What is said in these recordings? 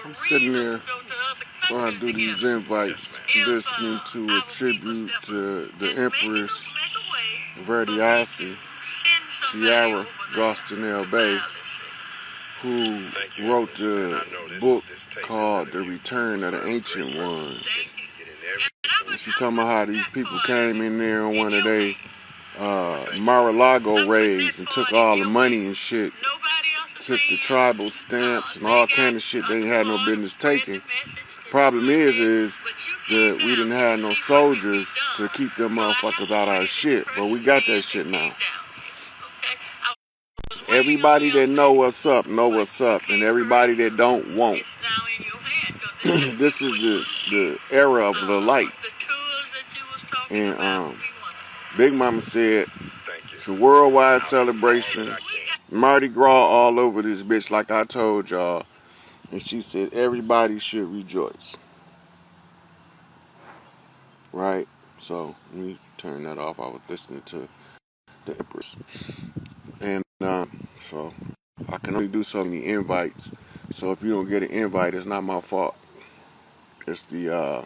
I'm sitting there while I do these invites, listening to a tribute to the Empress Verdiasi, Tiara Gostinell Bay, who wrote the book called The Return of the Ancient One. And she talking about how these people came in there on one of their Mar-a-Lago raids and took all the money and shit, took the tribal stamps and all kind of shit they had no business taking. Problem is that we didn't have no soldiers to keep them motherfuckers out of our shit, but we got that shit now. Everybody that know what's up, and everybody that don't won't. This is the era of the light. And Big Mama said it's a worldwide celebration. Mardi Gras all over this bitch, like I told y'all. And she said everybody should rejoice. Right? So let me turn that off. I was listening to the Empress. And so I can only do so many invites. So if you don't get an invite, it's not my fault. It's the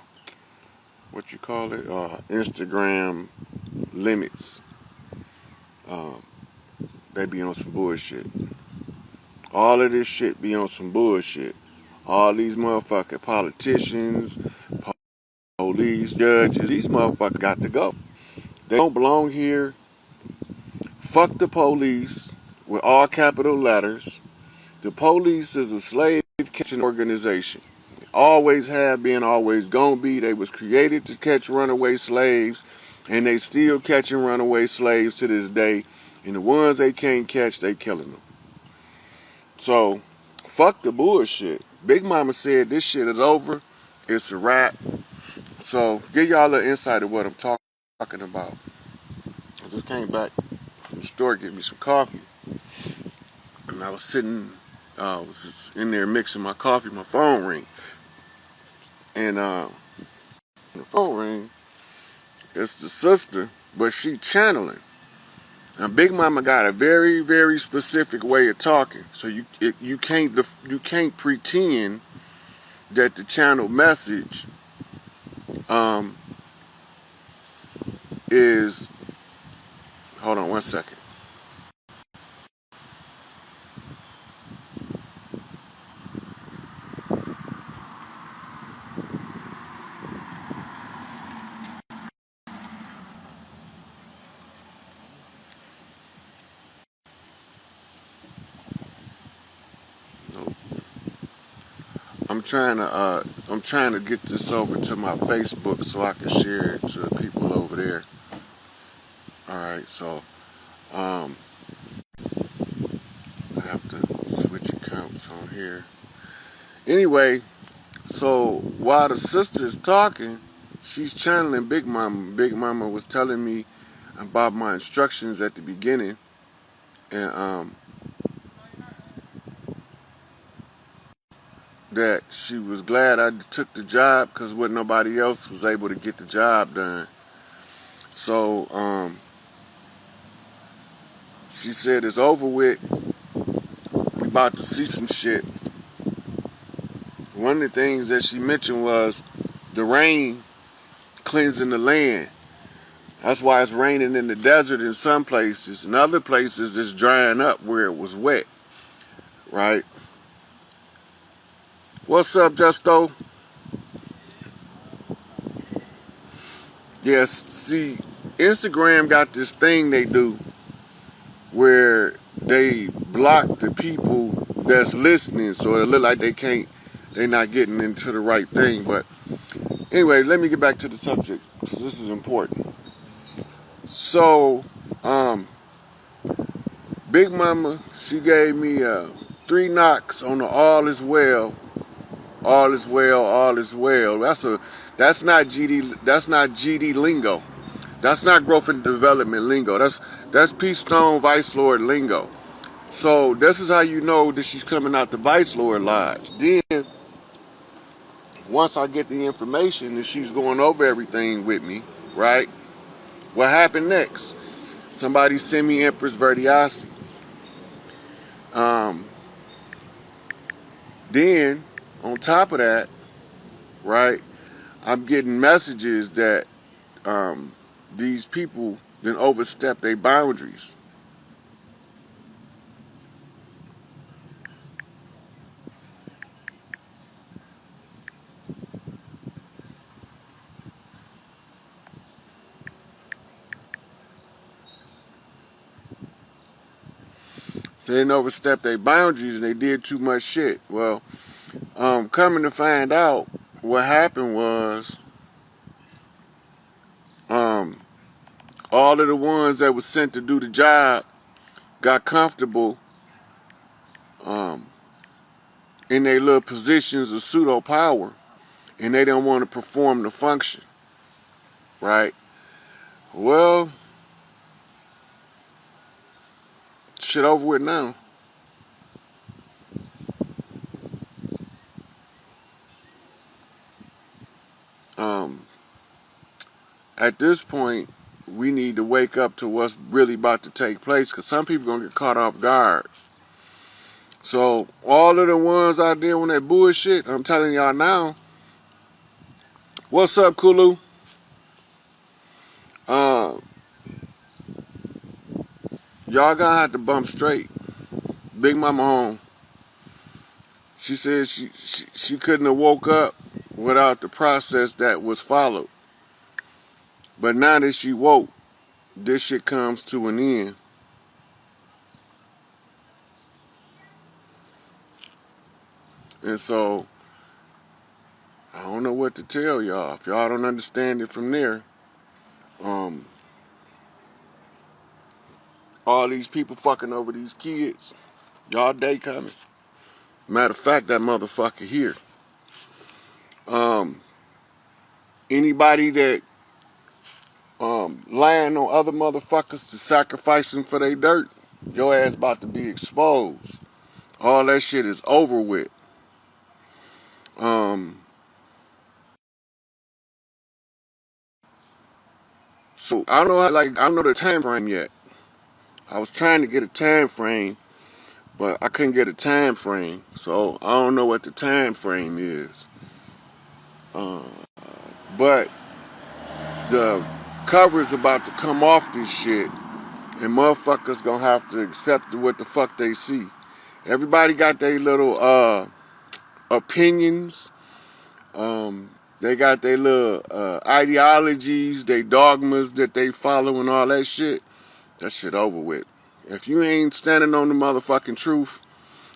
what you call it? Instagram limits. They be on some bullshit. All of this shit be on some bullshit. All these motherfucking politicians, police, judges, these motherfuckers got to go. They don't belong here. Fuck the police with all capital letters. The police is a slave catching organization. Always have been, always gonna be. They was created to catch runaway slaves, and they still catching runaway slaves to this day. And the ones they can't catch, they killing them. So, fuck the bullshit. Big Mama said this shit is over. It's a wrap. So, give y'all an insight of what I'm talking about. I just came back from the store to get me some coffee. And I was sitting, was in there mixing my coffee, my phone rang. And the phone rang. It's the sister, but she channeling. Now, Big Mama got a very, very specific way of talking. So you can't pretend that the channel message is. Hold on 1 second. I'm trying to get this over to my Facebook so I can share it to people over there. Alright, so I have to switch accounts on here. Anyway, so while the sister is talking, she's channeling Big Mama. Big Mama was telling me about my instructions at the beginning, and that she was glad I took the job because nobody else was able to get the job done. So she said it's over with. We about to see some shit. One of the things that she mentioned was the rain cleansing the land. That's why it's raining in the desert in some places. In other places, it's drying up where it was wet. Right? What's up, Justo? Yes, see, Instagram got this thing they do where they block the people that's listening, so it look like they're not getting into the right thing. But anyway, let me get back to the subject because this is important. So, Big Mama, she gave me 3 knocks on the all is well. All is well, all is well. That's not GD lingo. That's not growth and development lingo. That's Peace Stone Vice Lord lingo. So this is how you know that she's coming out the Vice Lord Lodge. Then once I get the information and she's going over everything with me, right? What happened next? Somebody sent me Empress Verdiasi. Then, on top of that, right, I'm getting messages that these people then overstep their boundaries. So they didn't overstep their boundaries and they did too much shit. Well, coming to find out, what happened was um, all of the ones that was sent to do the job got comfortable um, in their little positions of pseudo power, and they don't want to perform the function, right? Well, shit over with now. Um, at this point, we need to wake up to what's really about to take place, because some people gonna get caught off guard. So all of the ones out there on that bullshit, I'm telling y'all now. What's up, Kulu? Uh, y'all gonna have to bump straight. Big Mama home. She said she couldn't have woke up without the process that was followed. But now that she woke, this shit comes to an end. And so, I don't know what to tell y'all. If y'all don't understand it from there, um, all these people fucking over these kids, y'all day coming. Matter of fact, that motherfucker here. Um, anybody that lying on other motherfuckers to sacrifice them for their dirt, your ass about to be exposed. All that shit is over with. Um, so I don't know, I don't know the time frame yet. I was trying to get a time frame, but I couldn't get a time frame. So I don't know what the time frame is. Uh, but the cover is about to come off this shit, and motherfuckers gonna have to accept what the fuck they see. Everybody got their little opinions. They got their little ideologies, their dogmas that they follow and all that shit. That shit over with. If you ain't standing on the motherfucking truth,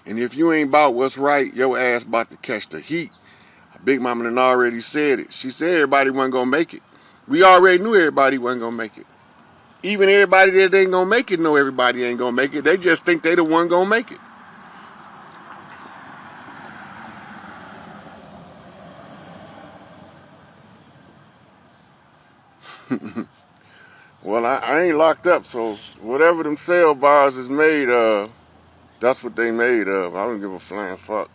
and if you ain't about what's right, your ass about to catch the heat. Big Mama done already said it. She said everybody wasn't gonna make it. We already knew everybody wasn't gonna make it. Even everybody that ain't gonna make it know everybody ain't gonna make it. They just think they the one gonna make it. Well, I ain't locked up, so whatever them cell bars is made of, that's what they made of. I don't give a flying fuck.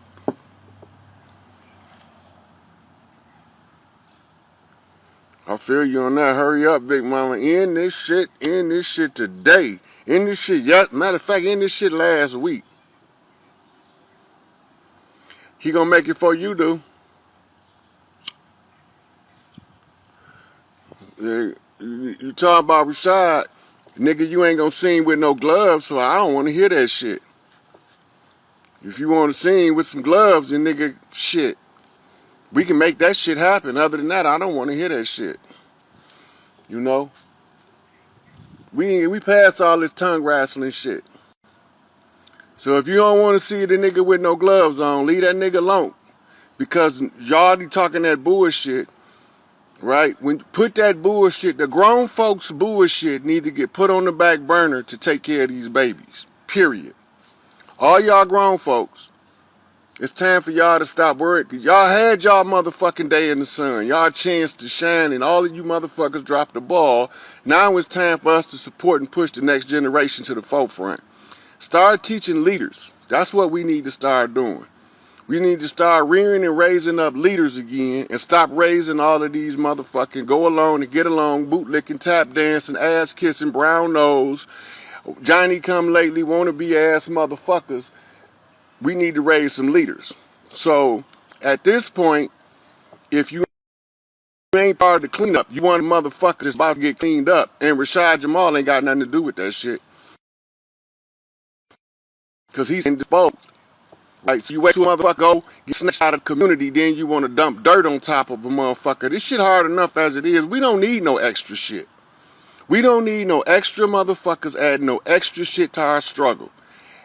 I feel you on that. Hurry up, Big Mama. End this shit. End this shit today. End this shit. Matter of fact, end this shit last week. He gonna make it for you, do. You talk about Rashad, nigga, you ain't gonna sing with no gloves, so I don't want to hear that shit. If you want to sing with some gloves, then nigga, shit, we can make that shit happen. Other than that, I don't want to hear that shit. You know, we passed all this tongue wrestling shit. So if you don't want to see the nigga with no gloves on, leave that nigga alone. Because y'all be talking that bullshit, right? When put that bullshit, the grown folks bullshit need to get put on the back burner to take care of these babies. Period. All y'all grown folks, it's time for y'all to stop worrying. Cause y'all had y'all motherfucking day in the sun. Y'all chance to shine, and all of you motherfuckers dropped the ball. Now it's time for us to support and push the next generation to the forefront. Start teaching leaders. That's what we need to start doing. We need to start rearing and raising up leaders again and stop raising all of these motherfucking go along and get along, bootlicking, tap dancing, ass kissing, brown nose, Johnny come lately, wanna be ass motherfuckers. We need to raise some leaders. So at this point, if you ain't part of the cleanup, you want a motherfucker that's about to get cleaned up, and Rashad Jamal ain't got nothing to do with that shit, because he's indisposed. Right, so you wait till a motherfucker go get snatched out of the community, then you want to dump dirt on top of a motherfucker. This shit hard enough as it is. We don't need no extra shit. We don't need no extra motherfuckers adding no extra shit to our struggle.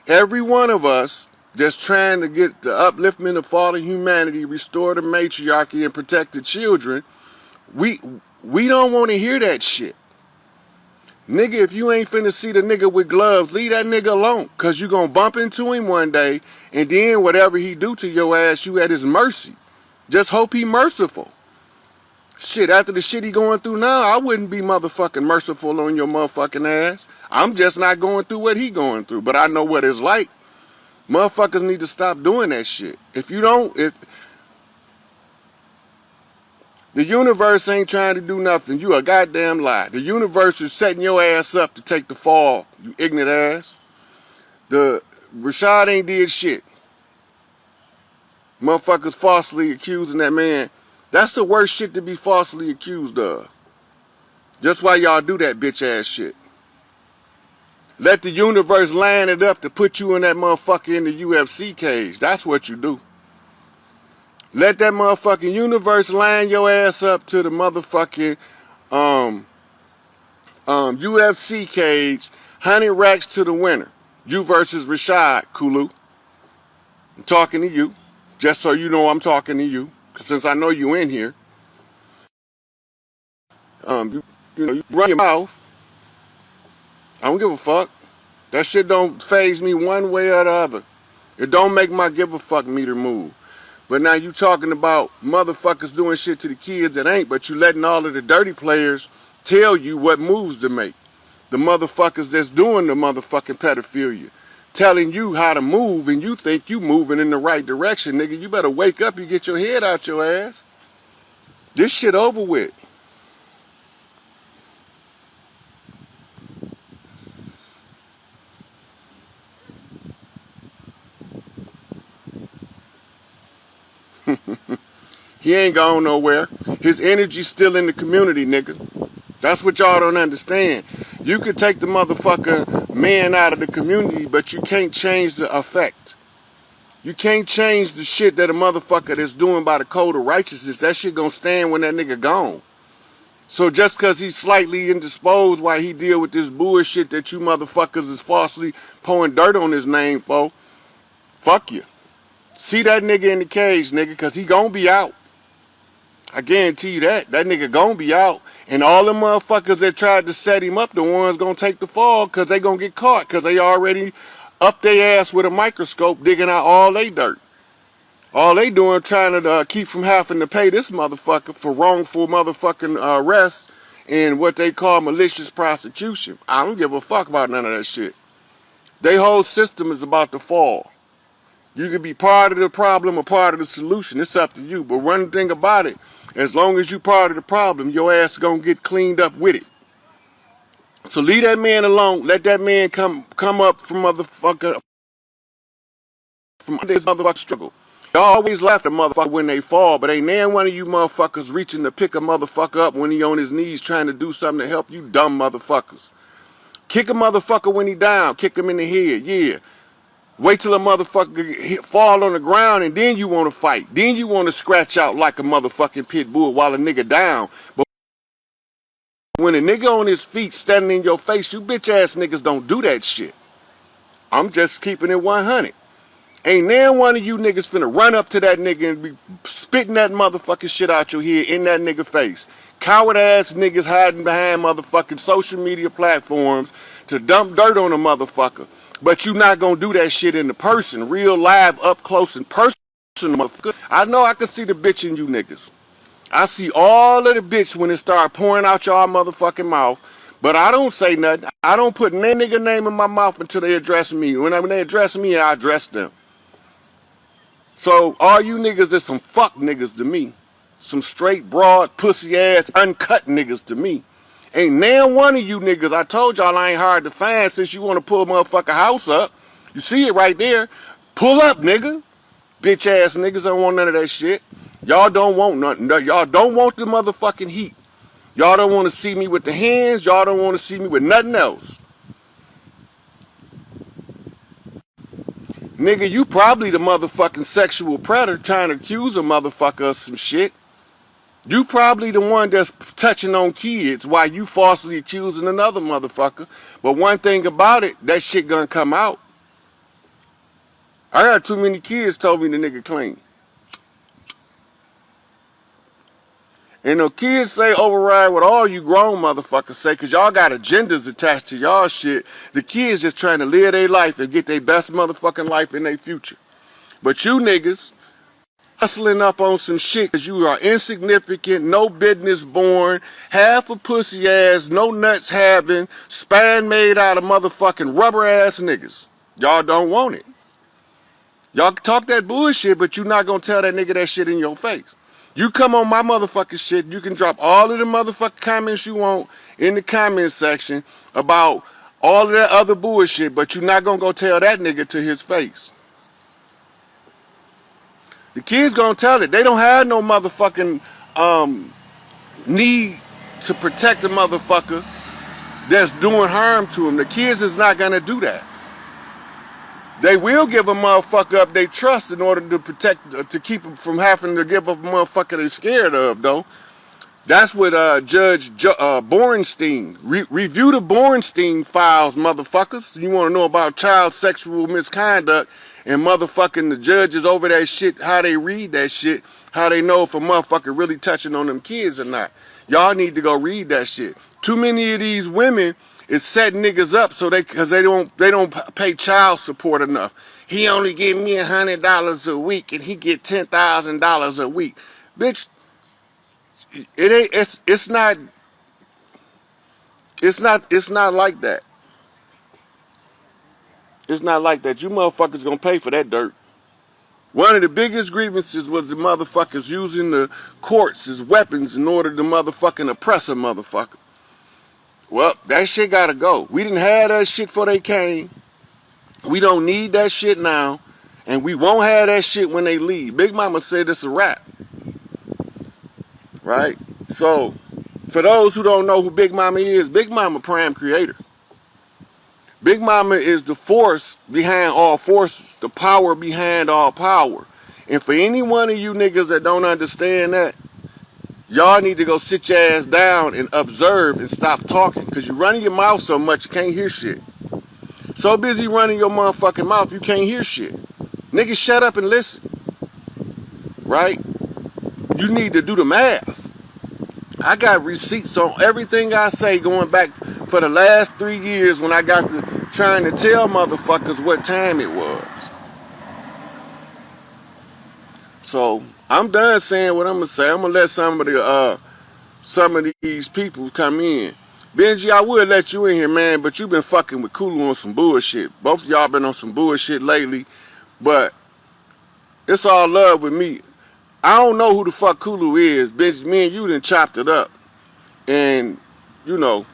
Every one of us that's trying to get the upliftment of fallen humanity, restore the matriarchy, and protect the children, we don't want to hear that shit. Nigga, if you ain't finna see the nigga with gloves, leave that nigga alone. Cause you gonna bump into him one day, and then whatever he do to your ass, you at his mercy. Just hope he merciful. Shit, after the shit he going through now, I wouldn't be motherfucking merciful on your motherfucking ass. I'm just not going through what he going through, but I know what it's like. Motherfuckers need to stop doing that shit. If the universe ain't trying to do nothing, you a goddamn lie. The universe is setting your ass up to take the fall, you ignorant ass. Rashad ain't did shit. Motherfuckers falsely accusing that man. That's the worst shit to be falsely accused of. That's why y'all do that bitch ass shit. Let the universe line it up to put you in that motherfucker in the UFC cage. That's what you do. Let that motherfucking universe line your ass up to the motherfucking UFC cage, 100 racks to the winner. You versus Rashad, Kulu. I'm talking to you. Just so you know I'm talking to you. Since I know you in here. You run your mouth. I don't give a fuck. That shit don't faze me one way or the other. It don't make my give a fuck meter move. But now you talking about motherfuckers doing shit to the kids that ain't, but you letting all of the dirty players tell you what moves to make. The motherfuckers that's doing the motherfucking pedophilia. Telling you how to move, and you think you moving in the right direction, nigga. You better wake up and get your head out your ass. This shit over with. He ain't gone nowhere. His energy's still in the community, nigga. That's what y'all don't understand. You could take the motherfucker man out of the community, but you can't change the effect. You can't change the shit that a motherfucker that's doing by the code of righteousness. That shit gonna stand when that nigga gone. So just cause he's slightly indisposed while he deal with this bullshit that you motherfuckers is falsely pouring dirt on his name for, fuck you. See that nigga in the cage, nigga, cause he gonna be out. I guarantee you that. That nigga gonna be out. And all the motherfuckers that tried to set him up, the ones gonna take the fall because they gonna get caught because they already up their ass with a microscope digging out all they dirt. All they doing trying to keep from having to pay this motherfucker for wrongful motherfucking arrest and what they call malicious prosecution. I don't give a fuck about none of that shit. Their whole system is about to fall. You can be part of the problem or part of the solution. It's up to you. But one thing about it, as long as you part of the problem, your ass is going to get cleaned up with it. So leave that man alone. Let that man come up from this motherfucker struggle. Y'all always laugh at motherfucker when they fall, but ain't nan one of you motherfuckers reaching to pick a motherfucker up when he on his knees trying to do something to help you dumb motherfuckers. Kick a motherfucker when he down. Kick him in the head, yeah. Wait till a motherfucker fall on the ground and then you want to fight. Then you want to scratch out like a motherfucking pit bull while a nigga down. But when a nigga on his feet standing in your face, you bitch ass niggas don't do that shit. I'm just keeping it 100. Ain't nan one of you niggas finna run up to that nigga and be spitting that motherfucking shit out your head in that nigga face. Coward ass niggas hiding behind motherfucking social media platforms to dump dirt on a motherfucker. But you not gonna do that shit in the person, real live, up close and personal, motherfucker. I know I can see the bitch in you niggas. I see all of the bitch when it start pouring out y'all motherfucking mouth. But I don't say nothing. I don't put no nigga name in my mouth until they address me. When they address me, I address them. So all you niggas is some fuck niggas to me. Some straight, broad, pussy ass, uncut niggas to me. Ain't nan one of you niggas, I told y'all I ain't hard to find since you want to pull a motherfucker house up. You see it right there. Pull up, nigga. Bitch ass niggas don't want none of that shit. Y'all don't want nothing. Y'all don't want the motherfucking heat. Y'all don't want to see me with the hands. Y'all don't want to see me with nothing else. Nigga, you probably the motherfucking sexual predator trying to accuse a motherfucker of some shit. You probably the one that's touching on kids while you falsely accusing another motherfucker. But one thing about it, that shit gonna come out. I got too many kids told me the nigga clean. And the kids say override what all you grown motherfuckers say, cause y'all got agendas attached to y'all shit. The kids just trying to live their life and get their best motherfucking life in their future. But you niggas hustling up on some shit cause you are insignificant, no business born, half a pussy ass, no nuts having, span made out of motherfucking rubber ass niggas. Y'all don't want it. Y'all talk that bullshit, but you not gonna tell that nigga that shit in your face. You come on my motherfucking shit, you can drop all of the motherfucking comments you want in the comment section about all of that other bullshit, but you not gonna go tell that nigga to his face. The kids gonna tell it. They don't have no motherfucking need to protect the motherfucker that's doing harm to them. The kids is not gonna do that. They will give a motherfucker up they trust in order to protect, to keep them from having to give up a motherfucker they scared of, though. That's what Judge Bornstein, review the Bornstein files, motherfuckers. You want to know about child sexual misconduct and motherfucking the judges over that shit, how they read that shit, how they know if a motherfucker really touching on them kids or not. Y'all need to go read that shit. Too many of these women is setting niggas up so cause they don't pay child support enough. He only give me $100 a week and he get $10,000 a week. Bitch, it's not like that. It's not like that. You motherfuckers gonna pay for that dirt. One of the biggest grievances was the motherfuckers using the courts as weapons in order to motherfucking oppress a motherfucker. Well, that shit gotta go. We didn't have that shit before they came. We don't need that shit now. And we won't have that shit when they leave. Big Mama said it's a wrap. Right? So, for those who don't know who Big Mama is, Big Mama Prime Creator. Big Mama is the force behind all forces, the power behind all power. And for any one of you niggas that don't understand that, y'all need to go sit your ass down and observe and stop talking. Because you're running your mouth so much you can't hear shit. So busy running your motherfucking mouth you can't hear shit. Niggas shut up and listen. Right? You need to do the math. I got receipts on everything I say going back for the last 3 years when I got to trying to tell motherfuckers what time it was. So I'm done saying what I'm gonna say. I'm gonna let some of these people come in. Benji, I would let you in here, man, but you been fucking with Kulu on some bullshit. Both of y'all been on some bullshit lately, but it's all love with me. I don't know who the fuck Kulu is. Benji, me and you done chopped it up. And, you know,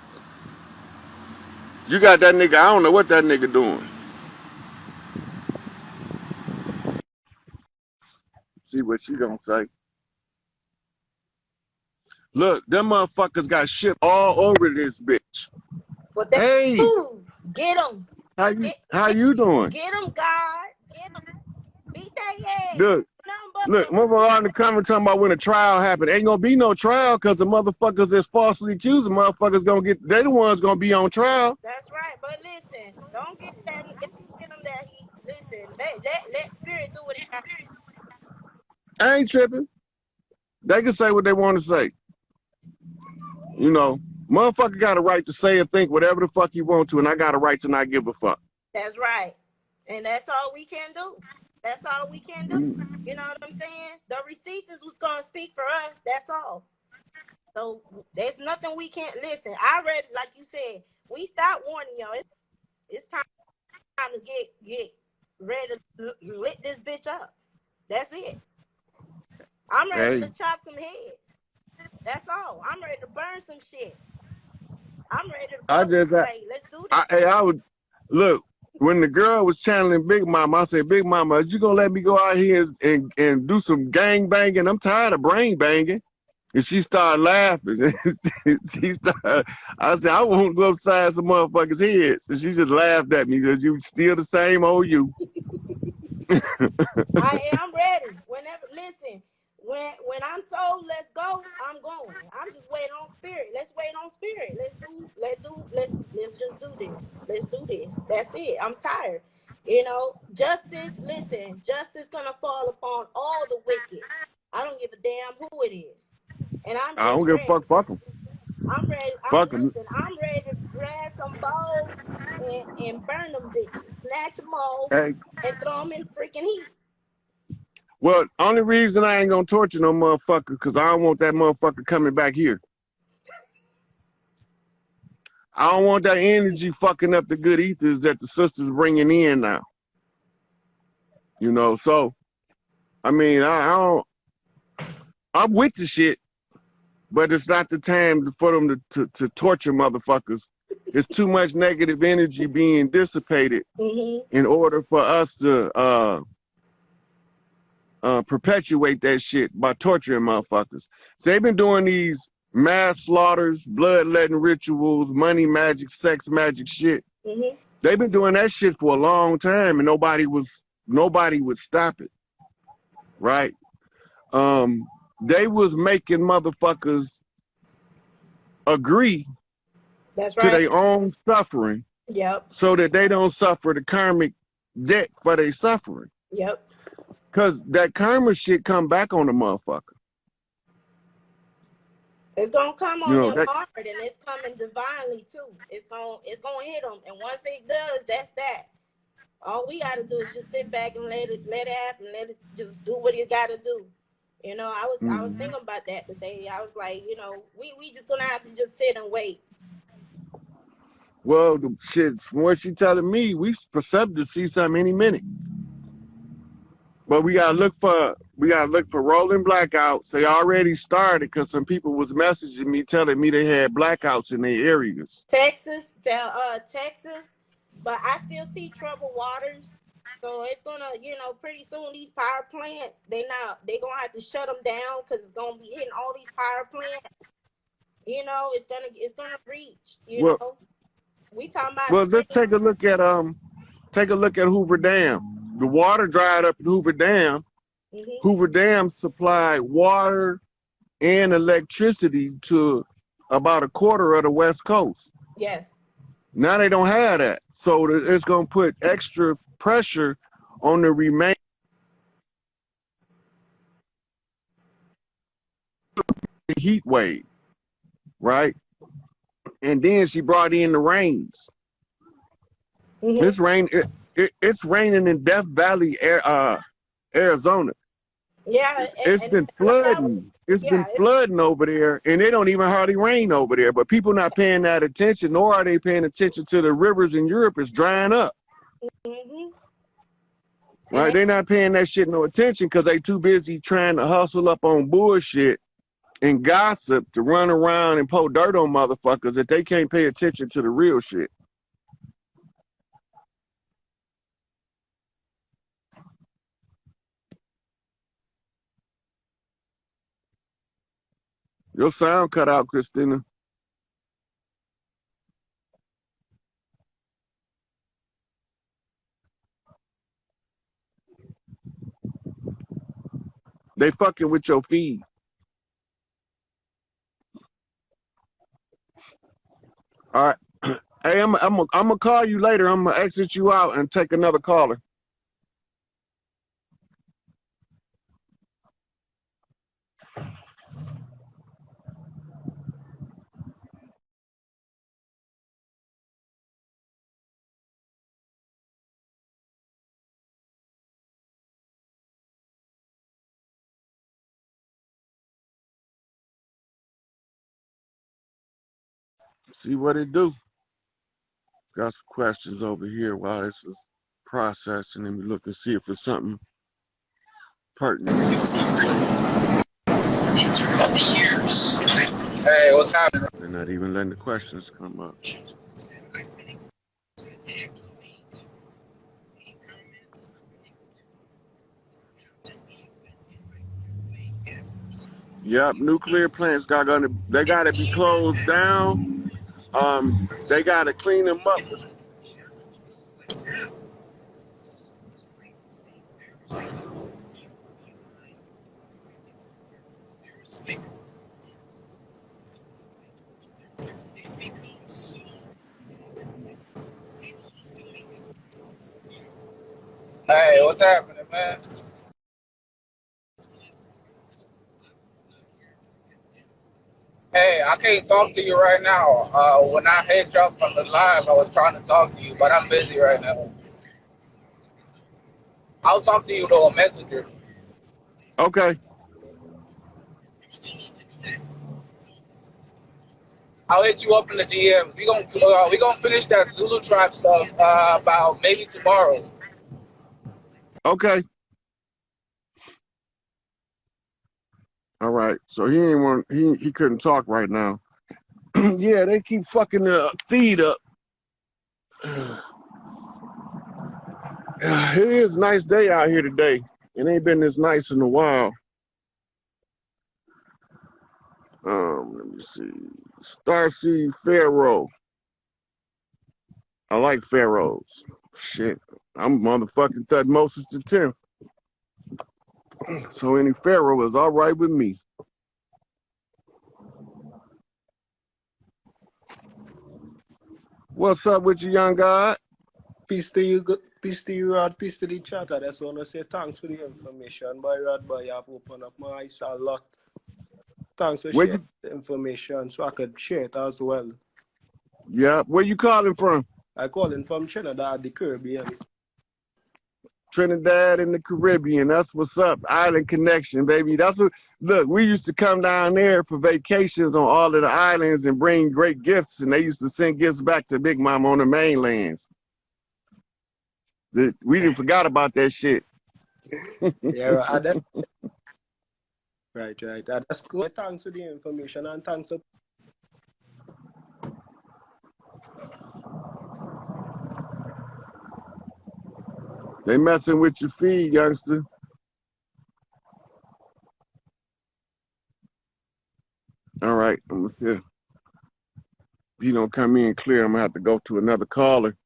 you got that nigga, I don't know what that nigga doing. See what she gonna say. Look, them motherfuckers got shit all over this bitch. Well, that's Hey, cool. Get them. how you doing? Get them, God. Get them. Beat that ass. Look, motherfucker on the comment talking about when a trial happened. Ain't gonna be no trial because the motherfuckers that's falsely accused, the motherfuckers gonna get, they the ones gonna be on trial. That's right. But listen, don't get them that heat. Listen, let spirit do what it got. I ain't tripping. They can say what they want to say. You know, motherfucker got a right to say and think whatever the fuck you want to, and I got a right to not give a fuck. That's right. And that's all we can do. That's all we can do. You know what I'm saying? The receipts is what's gonna speak for us. That's all. So there's nothing we can't listen. I read, like you said, we stopped warning y'all. It's time to get ready to lit this bitch up. That's it. I'm ready to chop some heads. That's all. I'm ready to burn some shit. I'm ready to go. Let's do this. I would look. when the girl was channeling Big Mama, I said, Big Mama, are you gonna let me go out here and do some gang banging? I'm tired of brain banging. And she started laughing. I said, I won't go upside some motherfuckers' heads. And she just laughed at me because you still the same old you. I'm ready. Listen, when I'm told let's go, I'm going. I'm just waiting on spirit. Let's wait on spirit. Let's just do this. Let's do this. That's it. I'm tired. Justice, listen, justice gonna fall upon all the wicked. I don't give a damn who it is. And I'm I don't just give ready. a fuck them. I'm ready. Fuck them. I'm ready to grab some bowls and burn them bitches, snatch them off, Hey. and throw them in freaking heat. Well, only reason I ain't gonna torture no motherfucker because I don't want that motherfucker coming back here. I don't want that energy fucking up the good ethers that the sisters bringing in now. So, I mean, I'm with the shit, but it's not the time for them to torture motherfuckers. It's too much negative energy being dissipated in order for us to perpetuate that shit by torturing motherfuckers. So they've been doing these mass slaughters, bloodletting rituals, money magic, sex magic shit. They've been doing that shit for a long time, and nobody would stop it, right? They was making motherfuckers agree That's to right. their own suffering, so that they don't suffer the karmic debt for their suffering. Yep. Cause that karma shit come back on the motherfucker. It's gonna come on them hard, and it's coming divinely too. It's gonna hit them, and once it does, that's that. All we gotta do is just sit back and let it happen, let it just do what it gotta do. I was thinking about that today. I was like, we just gonna have to just sit and wait. Well, the shit, from what she telling me, we perceived to see something any minute. But we gotta look for rolling blackouts. They already started because some people was messaging me telling me they had blackouts in their areas. Texas, but I still see troubled waters. So it's gonna, pretty soon these power plants, they gonna have to shut them down because it's gonna be hitting all these power plants. It's gonna reach. We talking about. Well, let's take a look at Hoover Dam. The water dried up at Hoover Dam. Hoover Dam supplied water and electricity to about a quarter of the West Coast. Yes. Now they don't have that. So it's going to put extra pressure on the remaining heat wave, right? And then she brought in the rains. It's raining in Death Valley, Arizona. Yeah, it's been flooding. It's been flooding over there, and it don't even hardly rain over there. But people not paying that attention, nor are they paying attention to the rivers in Europe is drying up. Right? They're not paying that shit no attention because they too busy trying to hustle up on bullshit and gossip to run around and pour dirt on motherfuckers that they can't pay attention to the real shit. Your sound cut out, Christina. They fucking with your feed. All right. Hey, I'm gonna call you later. I'm gonna exit you out and take another caller. See what it do. Got some questions over here while this is processing, and we look and see if it's something pertinent. Hey, what's happening? They're not even letting the questions come up. Yep, nuclear plants they gotta be closed down. They gotta clean them up. Hey, what's happening, man? Hey, I can't talk to you right now. When I hit you up from the live, I was trying to talk to you, but I'm busy right now. I'll talk to you through a messenger. Okay. I'll hit you up in the DM. We gonna finish that Zulu tribe stuff about maybe tomorrow. Okay. All right. So he couldn't talk right now. Yeah, they keep fucking the feed up. It is a nice day out here today. It ain't been this nice in a while. Let me see. Starseed Pharaoh. I like pharaohs. Shit. I'm motherfucking Thutmosis the 10th. So any pharaoh is all right with me. What's up with you, young god? Peace to you, peace to you, Rod, peace to the chat. I just want to say thanks for the information, boy, Rod, boy. You have opened up my eyes a lot. Thanks for Where sharing you? the information so I could share it as well. Yeah. Where you calling from? I calling from Trinidad, the Caribbean. Trinidad and the Caribbean. That's what's up. Island connection, baby. That's what. Look, we used to come down there for vacations on all of the islands and bring great gifts, and they used to send gifts back to Big Mama on the mainlands. We didn't forgot about that shit. Yeah, right. That's good. Thanks for the information and thanks for They messing with your feed, youngster. All right, I'm gonna see. If he don't come in clear, I'm gonna have to go to another caller.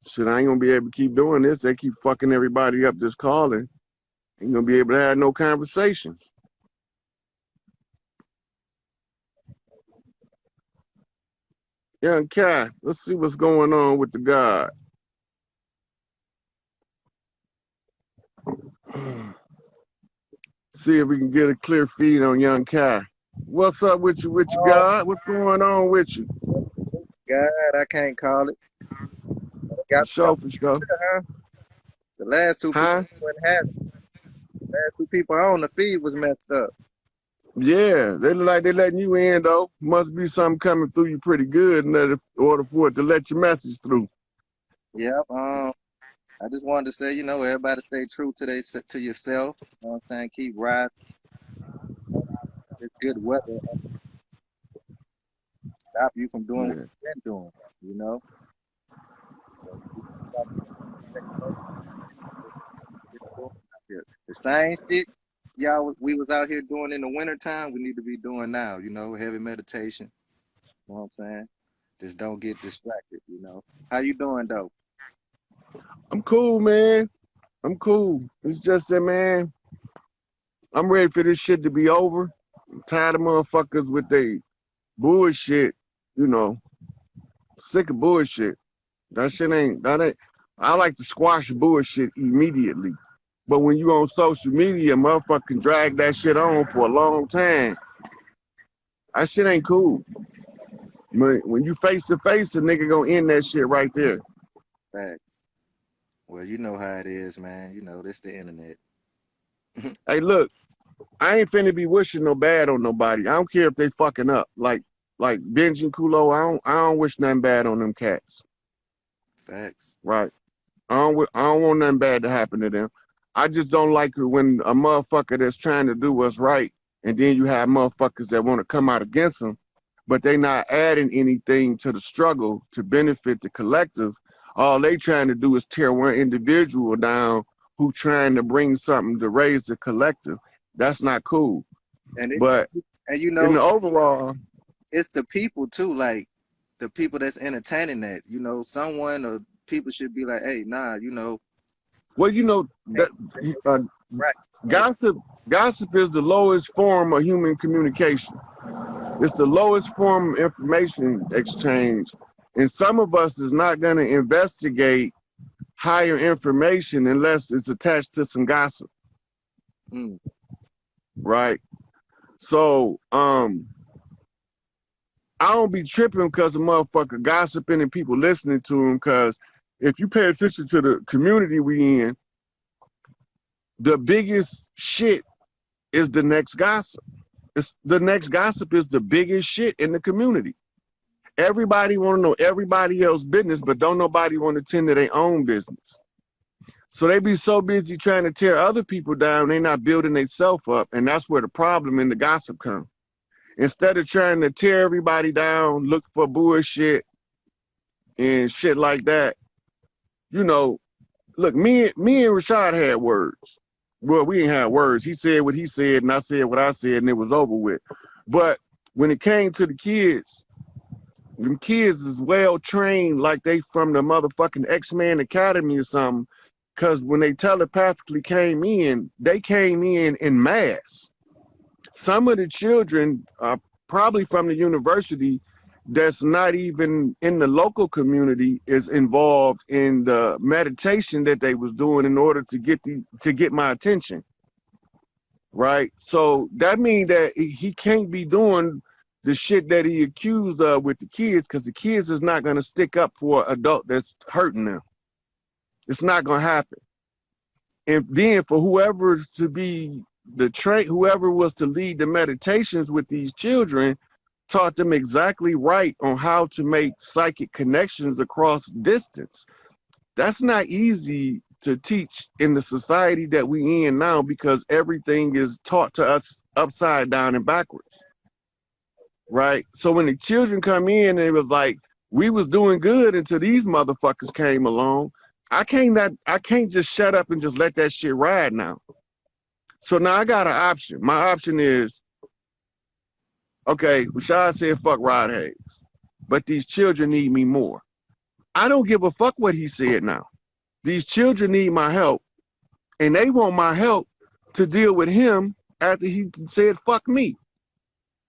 Shit, I ain't gonna be able to keep doing this. They keep fucking everybody up just calling. Ain't gonna be able to have no conversations. Young Kai, let's see what's going on with the God. See if we can get a clear feed on Young Kai. What's up with you, God? What's going on with you? God, I can't call it. For sure. The last two people wouldn't have it. The last two people on the feed was messed up. Yeah, they look like they letting you in though. Must be something coming through you pretty good in order for it to let your message through. Yep. I just wanted to say, everybody stay true to yourself. You know what I'm saying? Keep riding. It's good weather. Stop you from doing what you've been doing. The same shit we was out here doing in the wintertime, we need to be doing now, heavy meditation. You know what I'm saying? Just don't get distracted, How you doing though? I'm cool, man. I'm cool. It's just that, man, I'm ready for this shit to be over. I'm tired of motherfuckers with they bullshit, sick of bullshit. That ain't, I like to squash bullshit immediately. But when you on social media, motherfucker can drag that shit on for a long time. That shit ain't cool. When you face to face, the nigga gonna end that shit right there. Facts. Well, you know how it is, man. This the internet. Hey, look, I ain't finna be wishing no bad on nobody. I don't care if they fucking up. Like Benji and Kulo, I don't wish nothing bad on them cats. Facts. Right. I don't want nothing bad to happen to them. I just don't like it when a motherfucker that's trying to do what's right, and then you have motherfuckers that want to come out against them, but they not adding anything to the struggle to benefit the collective. All they trying to do is tear one individual down who trying to bring something to raise the collective. That's not cool. And But and you in know, the overall, it's the people too, like the people that's entertaining that. You know, someone or people should be like, hey, nah, you know, well, you know hey, that uh, right, right. gossip is the lowest form of human communication. It's the lowest form of information exchange, and some of us is not going to investigate higher information unless it's attached to some gossip, Mm, right? So, I don't be tripping because of motherfucker gossiping and people listening to him. Because if you pay attention to the community we in, the biggest shit is the next gossip. It's the next gossip is the biggest shit in the community. Everybody want to know everybody else's business, but don't nobody want to tend to their own business. So they be so busy trying to tear other people down, they not building themselves up, and that's where the problem in the gossip comes. Instead of trying to tear everybody down, look for bullshit and shit like that, you know, look, me and Rashad had words. Well, we ain't had words. He said what he said, and I said what I said, and it was over with. But when it came to the kids, them kids is well trained like they from the motherfucking X-Men Academy or something. Because when they telepathically came in, they came in mass. Some of the children are probably from the university that's not even in the local community is involved in the meditation that they was doing in order to get my attention, right? So that means that he can't be doing the shit that he accused of with the kids, because the kids is not going to stick up for an adult that's hurting them. It's not going to happen. And then for whoever to be whoever was to lead the meditations with these children, taught them exactly right on how to make psychic connections across distance. That's not easy to teach in the society that we in now, because everything is taught to us upside down and backwards, right? So when the children come in, it was like we was doing good until these motherfuckers came along. I can't just shut up and just let that shit ride now. So now I got an option. My option is, okay, Rashad said fuck Rod Hayes, but these children need me more. I don't give a fuck what he said now. These children need my help, and they want my help to deal with him after he said fuck me,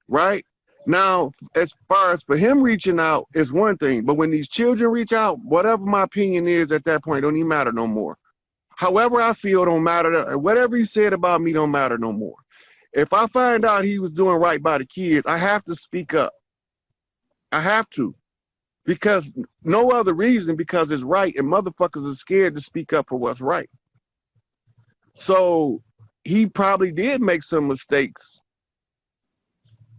right? Now, as far as for him reaching out is one thing, but when these children reach out, whatever my opinion is at that point don't even matter no more. However I feel don't matter. Whatever he said about me don't matter no more. If I find out he was doing right by the kids, I have to speak up. I have to. Because no other reason, because it's right, and motherfuckers are scared to speak up for what's right. So he probably did make some mistakes.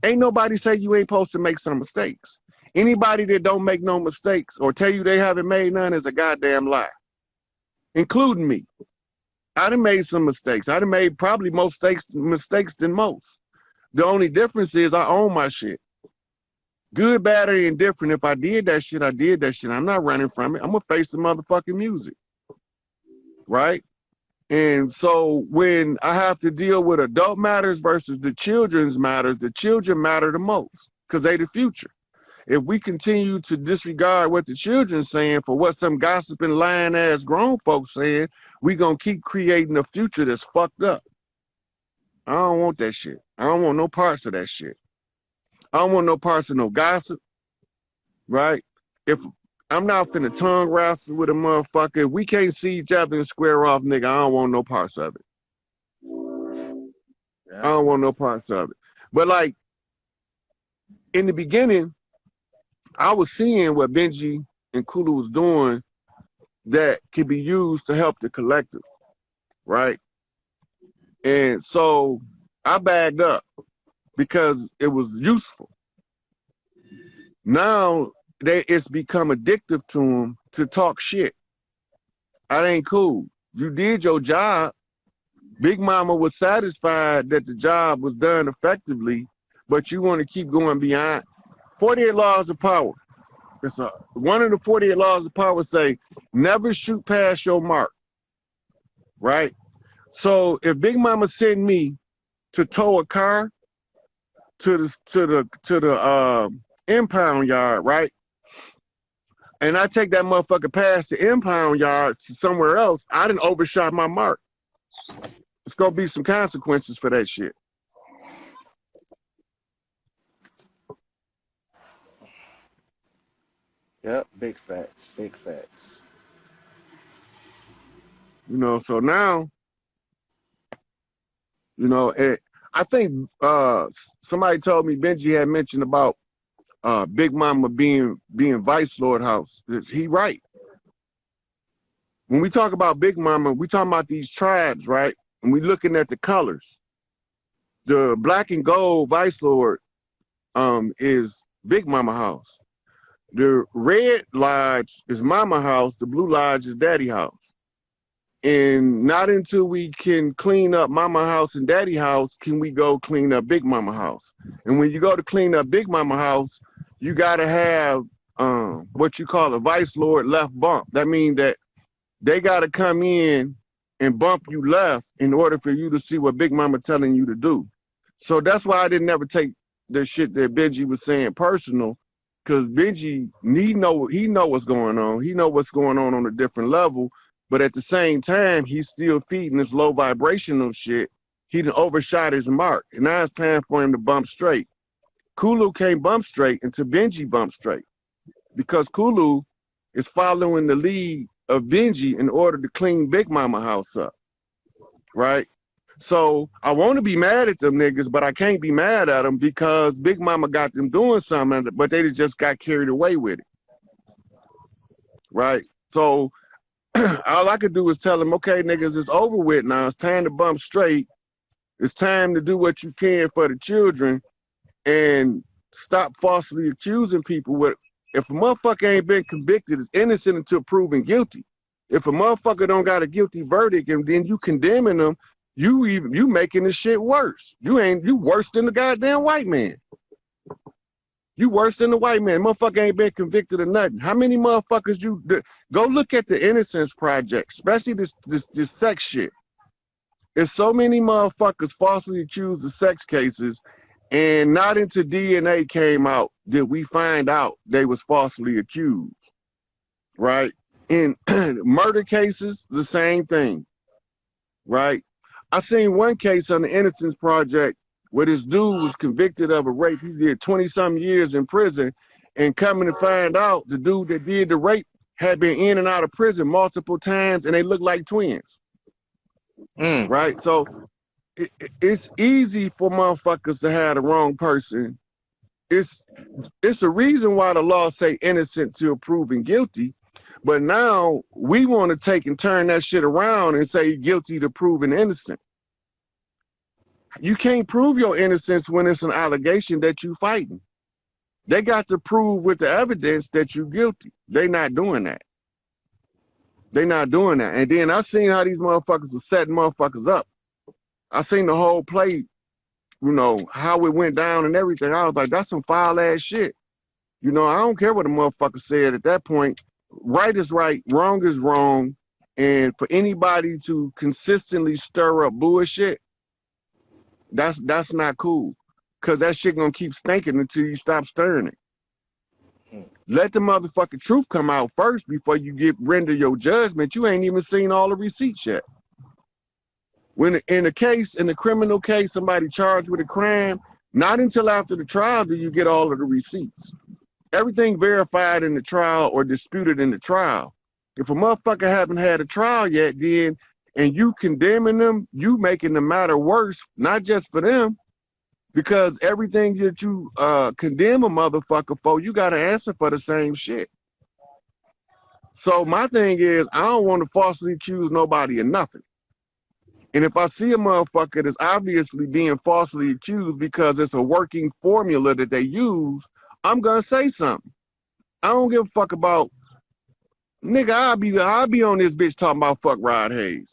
Ain't nobody say you ain't supposed to make some mistakes. Anybody that don't make no mistakes or tell you they haven't made none is a goddamn lie, including me. I done made some mistakes. I done made probably more mistakes than most. The only difference is I own my shit. Good, bad, or indifferent. If I did that shit, I did that shit. I'm not running from it. I'm going to face the motherfucking music. Right? And so when I have to deal with adult matters versus the children's matters, the children matter the most because they the future. If we continue to disregard what the children's saying for what some gossiping, lying ass grown folks saying, we going to keep creating a future that's fucked up. I don't want that shit. I don't want no parts of that shit. I don't want no parts of no gossip, right? If I'm not finna tongue wrestle with a motherfucker, if we can't see each other and square off, nigga, I don't want no parts of it. Yeah. I don't want no parts of it. But like, in the beginning, I was seeing what Benji and Kulu was doing that could be used to help the collective, right? And so I bagged up because it was useful. Now it's become addictive to them to talk shit. That ain't cool. You did your job. Big Mama was satisfied that the job was done effectively, but you want to keep going beyond. 48 laws of power. One of the 48 laws of power say, never shoot past your mark, right? So if Big Mama sent me to tow a car, to the impound yard, right? And I take that motherfucker past the impound yard to somewhere else, I didn't overshot my mark. It's gonna be some consequences for that shit. Yep, big facts, big facts. You know, so now, you know, I think somebody told me Benji had mentioned about Big Mama being Vice Lord House. Is he right? When we talk about Big Mama, we talking about these tribes, right? And we looking at the colors. The black and gold Vice Lord is Big Mama House. The red lodge is Mama House. The blue lodge is Daddy House. And not until we can clean up Mama House and Daddy House can we go clean up Big Mama House. And when you go to clean up Big Mama House, you got to have what you call a Vice Lord left bump. That means that they got to come in and bump you left in order for you to see what Big Mama telling you to do. So that's why I didn't ever take the shit that Benji was saying personal, because Benji, he know what's going on. He know what's going on a different level. But at the same time, he's still feeding this low vibrational shit. He done overshot his mark. And now it's time for him to bump straight. Kulu can't bump straight until Benji bumps straight. Because Kulu is following the lead of Benji in order to clean Big Mama House up. Right? So I want to be mad at them niggas, but I can't be mad at them because Big Mama got them doing something, but they just got carried away with it. Right? So all I could do is tell them, okay, niggas, it's over with now. It's time to bump straight. It's time to do what you can for the children and stop falsely accusing people. If a motherfucker ain't been convicted, it's innocent until proven guilty. If a motherfucker don't got a guilty verdict and then you condemning them, you making this shit worse. You worse than the goddamn white man. You worse than the white man. Motherfucker ain't been convicted of nothing. How many motherfuckers go look at the Innocence Project, especially this sex shit. There's so many motherfuckers falsely accused of sex cases, and not until DNA came out did we find out they was falsely accused. Right? In murder cases, the same thing. Right? I seen one case on the Innocence Project where this dude was convicted of a rape. He did 20-something years in prison, and coming to find out the dude that did the rape had been in and out of prison multiple times, and they looked like twins. Right? So it's easy for motherfuckers to have the wrong person. It's a reason why the law say innocent till proven guilty, but now we want to take and turn that shit around and say guilty to proven innocent. You can't prove your innocence when it's an allegation that you fighting. They got to prove with the evidence that you're guilty. They not doing that. They not doing that. And then I seen how these motherfuckers were setting motherfuckers up. I seen the whole play, you know, how it went down and everything. I was like, that's some foul ass shit. You know, I don't care what a motherfucker said at that point. Right is right, wrong is wrong. And for anybody to consistently stir up bullshit, that's not cool, because that shit gonna keep stinking until you stop stirring it. Let the motherfucking truth come out first before you render your judgment. You ain't even seen all the receipts yet. When in the criminal case, somebody charged with a crime, not until after the trial do you get all of the receipts. Everything verified in the trial or disputed in the trial. If a motherfucker haven't had a trial yet, then and you condemning them, you making the matter worse, not just for them, because everything that you condemn a motherfucker for, you got to answer for the same shit. So my thing is, I don't want to falsely accuse nobody of nothing. And if I see a motherfucker that's obviously being falsely accused because it's a working formula that they use, I'm going to say something. I don't give a fuck about, nigga, I'll be on this bitch talking about fuck Rod Hayes.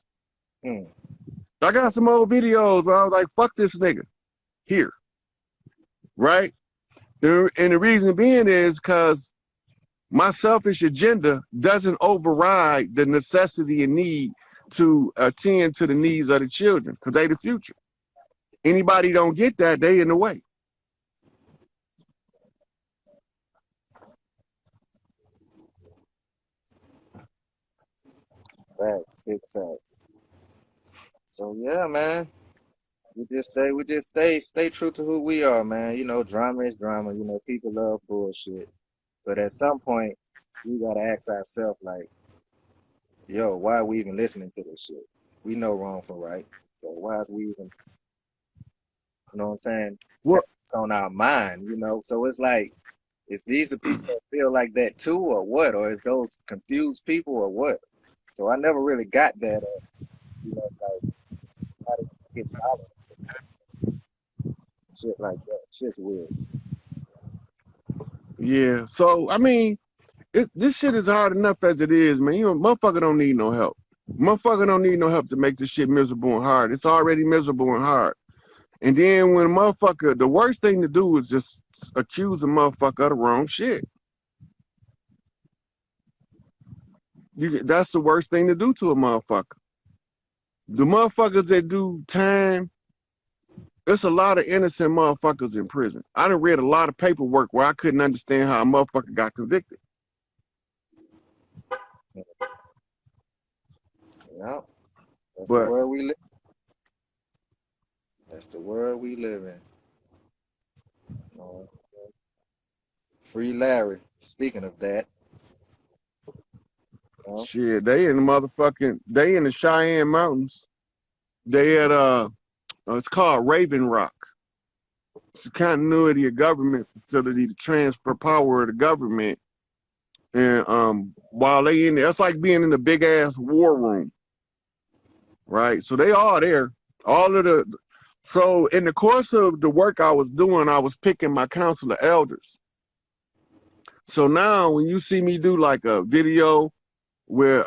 I got some old videos where I was like, fuck this nigga here. Right? And the reason being is because my selfish agenda doesn't override the necessity and need to attend to the needs of the children, because they the future. Anybody don't get that, they in the way. Facts, big facts. So yeah, man. We just stay true to who we are, man. You know, drama is drama. You know, people love bullshit. But at some point, we gotta ask ourselves, like, yo, why are we even listening to this shit? We know wrong from right. So why is we even, you know what I'm saying? What? It's on our mind, you know. So it's like, is these the people that feel like that too, or what? Or is those confused people, or what? So I never really got that, you know, like how to get tolerance and shit like that. Shit's weird. Yeah. So I mean, this shit is hard enough as it is, man. You know, motherfucker don't need no help. Motherfucker don't need no help to make this shit miserable and hard. It's already miserable and hard. And then when a motherfucker, the worst thing to do is just accuse a motherfucker of the wrong shit. That's the worst thing to do to a motherfucker. The motherfuckers that do time, there's a lot of innocent motherfuckers in prison. I done read a lot of paperwork where I couldn't understand how a motherfucker got convicted. Yeah, that's the But world we live. That's the world we live in. Free Larry. Speaking of that, you know, shit, they in the Cheyenne Mountains. They at it's called Raven Rock. It's a continuity of government facility to transfer power of the government. And while they in there, it's like being in a big ass war room. Right? So they are there. So in the course of the work I was doing, I was picking my council of elders. So now when you see me do like a video where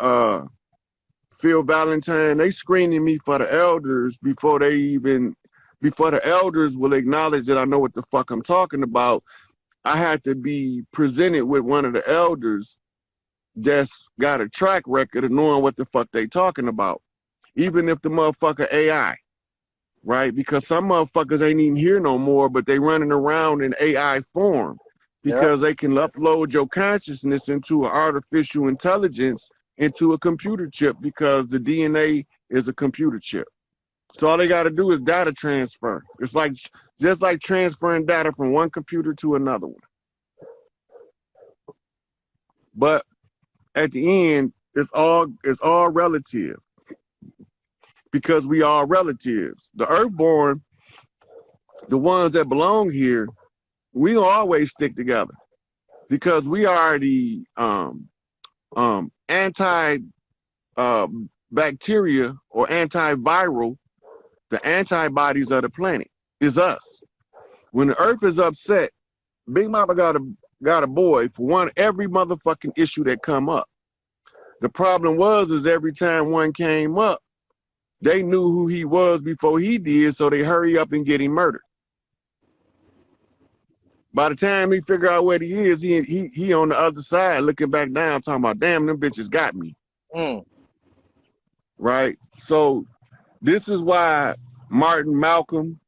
Phil Valentine, they screening me for the elders before the elders will acknowledge that I know what the fuck I'm talking about. I had to be presented with one of the elders that's got a track record of knowing what the fuck they talking about. Even if the motherfucker AI, right? Because some motherfuckers ain't even here no more, but they running around in AI form because they can upload your consciousness into an artificial intelligence into a computer chip because the DNA is a computer chip. So all they got to do is data transfer. It's like just like transferring data from one computer to another one. But at the end, it's all relative because we are relatives. The Earthborn, the ones that belong here, we don't always stick together because we are the anti bacteria or antiviral. The antibodies of the planet is us. When the Earth is upset, Big Mama got a boy for every motherfucking issue that come up. The problem is every time one came up, they knew who he was before he did, so they hurry up and get him murdered. By the time he figure out what he is, he on the other side looking back down, talking about, damn, them bitches got me. Right? So this is why Martin, Malcolm,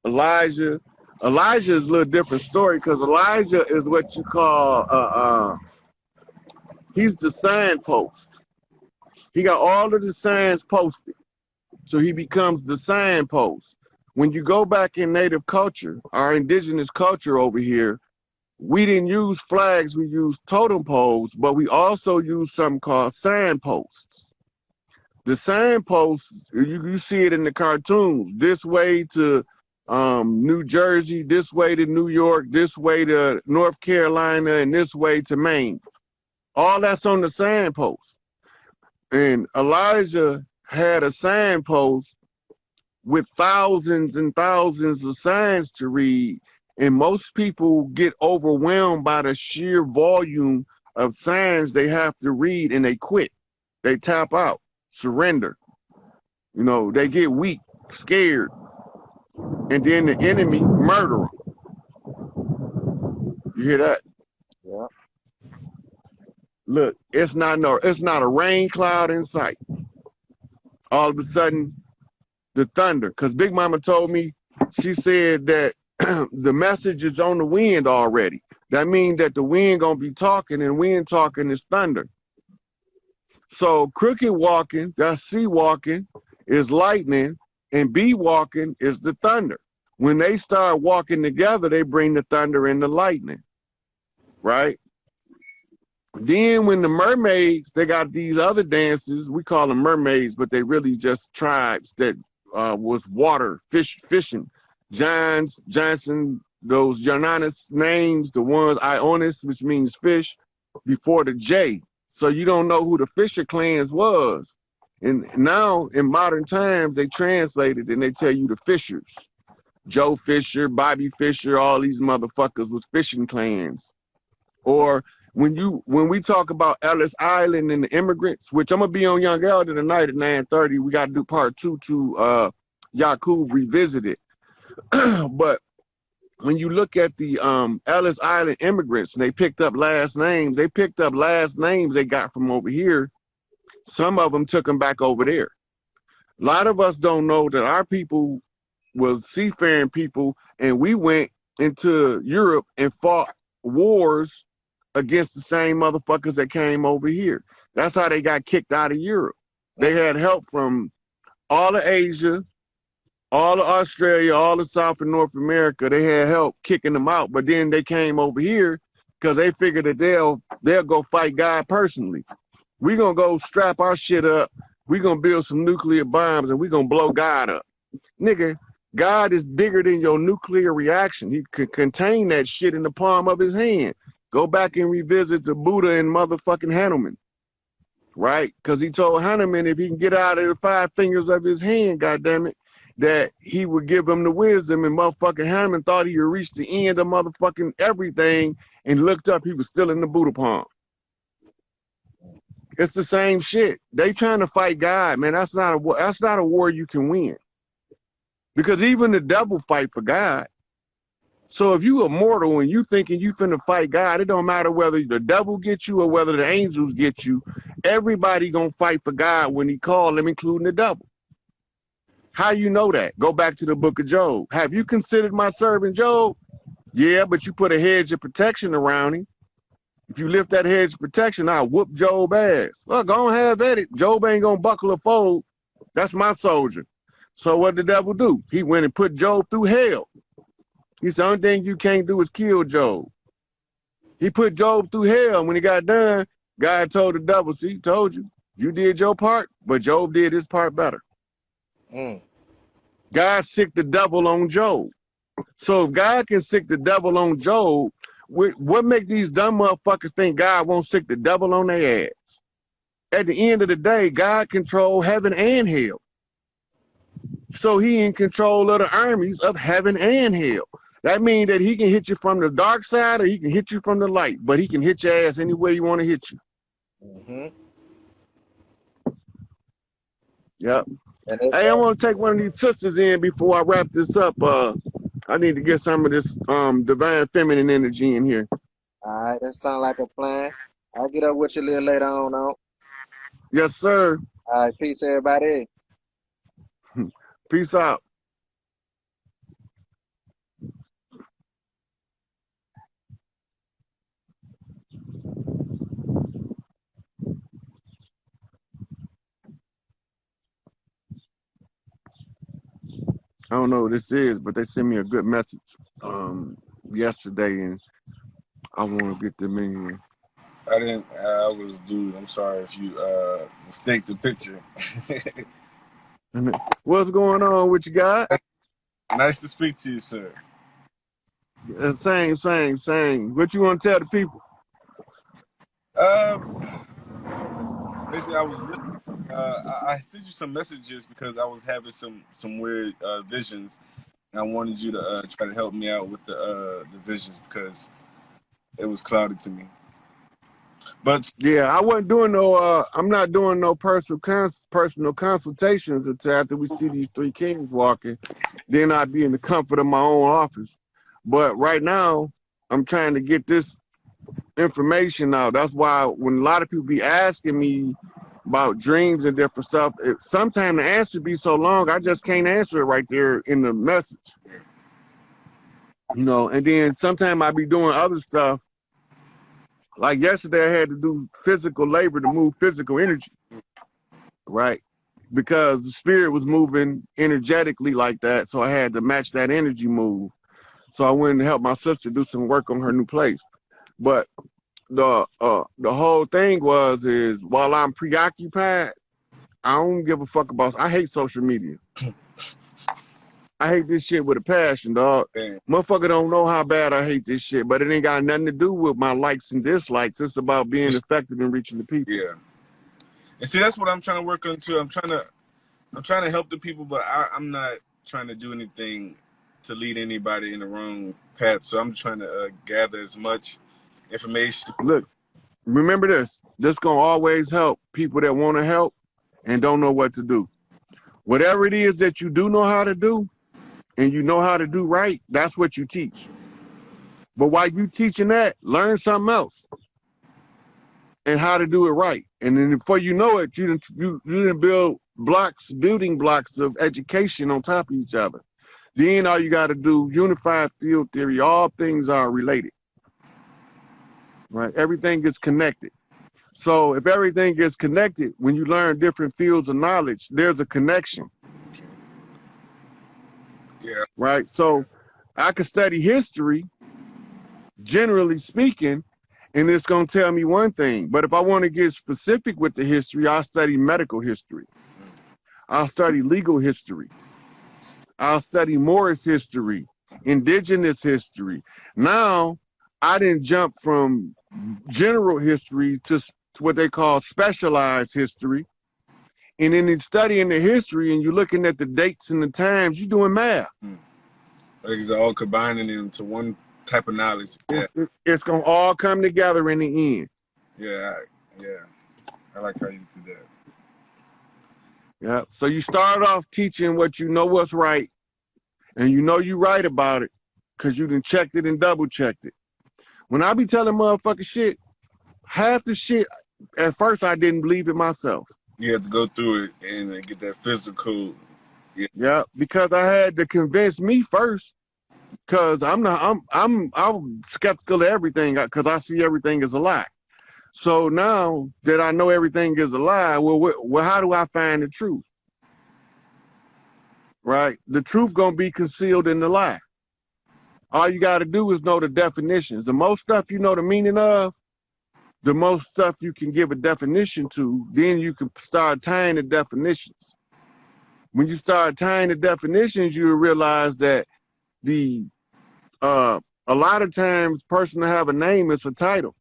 Elijah is a little different story because Elijah is what you call he's the signpost. He got all of the signs posted. So he becomes the signpost. When you go back in native culture, our indigenous culture over here, we didn't use flags, we used totem poles, but we also used something called signposts. The signposts, you see it in the cartoons, this way to New Jersey, this way to New York, this way to North Carolina, and this way to Maine. All that's on the signpost. And Elijah had a signpost with thousands and thousands of signs to read, and most people get overwhelmed by the sheer volume of signs they have to read, and they quit. They tap out, surrender. You know, they get weak, scared, and then the enemy murder them. You hear that? Yeah. Look, it's not a rain cloud in sight. All of a sudden, the thunder. Because Big Mama told me, she said that the message is on the wind already. That means that the wind gonna be talking, and wind talking is thunder. So crooked walking, that's C walking, is lightning, and B walking is the thunder. When they start walking together, they bring the thunder and the lightning, right? Then when the mermaids, they got these other dances, we call them mermaids, but they really just tribes that was water, fishing. Johnson, those Jonanis names, the ones Ionis, which means fish, before the J. So you don't know who the Fisher clans was. And now in modern times, they translated and they tell you the Fishers. Joe Fisher, Bobby Fisher, all these motherfuckers was fishing clans. Or when we talk about Ellis Island and the immigrants, which I'm gonna be on Young Elder tonight at 9:30, we gotta do part 2 to Yakub Revisited. But when you look at the Ellis Island immigrants, and they picked up last names they got from over here. Some of them took them back over there. A lot of us don't know that our people was seafaring people, and we went into Europe and fought wars against the same motherfuckers that came over here. That's how they got kicked out of Europe. They had help from all of Asia, all of Australia, all of South and North America. They had help kicking them out, but then they came over here because they figured that they'll go fight God personally. We're going to go strap our shit up. We're going to build some nuclear bombs, and we're going to blow God up. Nigga, God is bigger than your nuclear reaction. He could contain that shit in the palm of his hand. Go back and revisit the Buddha and motherfucking Hanuman, right? Because he told Hanuman if he can get out of the 5 fingers of his hand, goddammit, that he would give him the wisdom, and motherfucking Hanuman thought he had reached the end of motherfucking everything and looked up, he was still in the Buddha palm. It's the same shit. They trying to fight God, man. That's not a war you can win. Because even the devil fight for God. So if you immortal and you thinking you finna fight God, it don't matter whether the devil gets you or whether the angels get you. Everybody gonna fight for God when he called them, including the devil. How you know that? Go back to the book of Job. Have you considered my servant Job? Yeah, but you put a hedge of protection around him. If you lift that hedge of protection, I'll whoop Job ass. Look, I don't have at it. Job ain't gonna buckle or fold. That's my soldier. So what did the devil do? He went and put Job through hell. He said, the only thing you can't do is kill Job. He put Job through hell. When he got done, God told the devil, see, told you, you did your part, but Job did his part better. God sicked the devil on Job. So if God can sick the devil on Job, what make these dumb motherfuckers think God won't sick the devil on their ass? At the end of the day, God controls heaven and hell. So he in control of the armies of heaven and hell. That means that he can hit you from the dark side or he can hit you from the light, but he can hit your ass any way you want to hit you. Yep. Hey, I want to take one of these sisters in before I wrap this up. I need to get some of this divine feminine energy in here. All right, that sounds like a plan. I'll get up with you a little later on. Yes, sir. All right, peace, everybody. Peace out. I don't know what this is, but they sent me a good message yesterday, and I want to get them in here. I didn't. I was dude. I'm sorry if you mistake the picture. What's going on with you guys? Nice to speak to you, sir. Same. What you want to tell the people? Basically, I was. I sent you some messages because I was having some weird visions, and I wanted you to try to help me out with the visions because it was cloudy to me. But yeah, I wasn't doing no. I'm not doing no personal consultations until after we see these 3 kings walking. Then I'd be in the comfort of my own office. But right now, I'm trying to get this information out. That's why when a lot of people be asking me about dreams and different stuff, sometimes the answer be so long, I just can't answer it right there in the message. You know, and then sometimes I be doing other stuff Like yesterday, I had to do physical labor to move physical energy, right? Because the spirit was moving energetically like that, so I had to match that energy move. So I went and helped my sister do some work on her new place. But the whole thing is while I'm preoccupied, I don't give a fuck about. I hate social media. I hate this shit with a passion, dog. Damn. Motherfucker don't know how bad I hate this shit, but it ain't got nothing to do with my likes and dislikes. It's about being effective and reaching the people. Yeah. And see, that's what I'm trying to work on too. I'm trying to help the people, but I'm not trying to do anything to lead anybody in the wrong path. So I'm trying to gather as much information. Look, remember this. This gonna always help people that want to help and don't know what to do. Whatever it is that you do know how to do and you know how to do right, that's what you teach. But while you teaching that, learn something else and how to do it right. And then before you know it, you didn't build building blocks of education on top of each other. Then all you got to do, unified field theory, all things are related, right? Everything is connected. So if everything is connected, when you learn different fields of knowledge, there's a connection. Yeah. Right? So I could study history, generally speaking, and it's going to tell me one thing. But if I want to get specific with the history, I'll study medical history. I'll study legal history. I'll study Morris history, indigenous history. Now, I didn't jump from general history to what they call specialized history. And then in studying the history and you're looking at the dates and the times, you're doing math. It's all combining into one type of knowledge. Yeah. It's going to all come together in the end. Yeah. I like how you do that. Yeah. So you start off teaching what you know what's right, and you know you're right about it because you done checked it and double checked it. When I be telling motherfuckers shit, half the shit, at first I didn't believe it myself. You have to go through it and get that physical. Yeah, because I had to convince me first, because I'm skeptical of everything because I see everything as a lie. So now that I know everything is a lie, well, how do I find the truth? Right? The truth gonna be concealed in the lie. All you got to do is know the definitions. The most stuff you know the meaning of, the most stuff you can give a definition to, then you can start tying the definitions. When you start tying the definitions, you realize that a lot of times person to have a name is a title.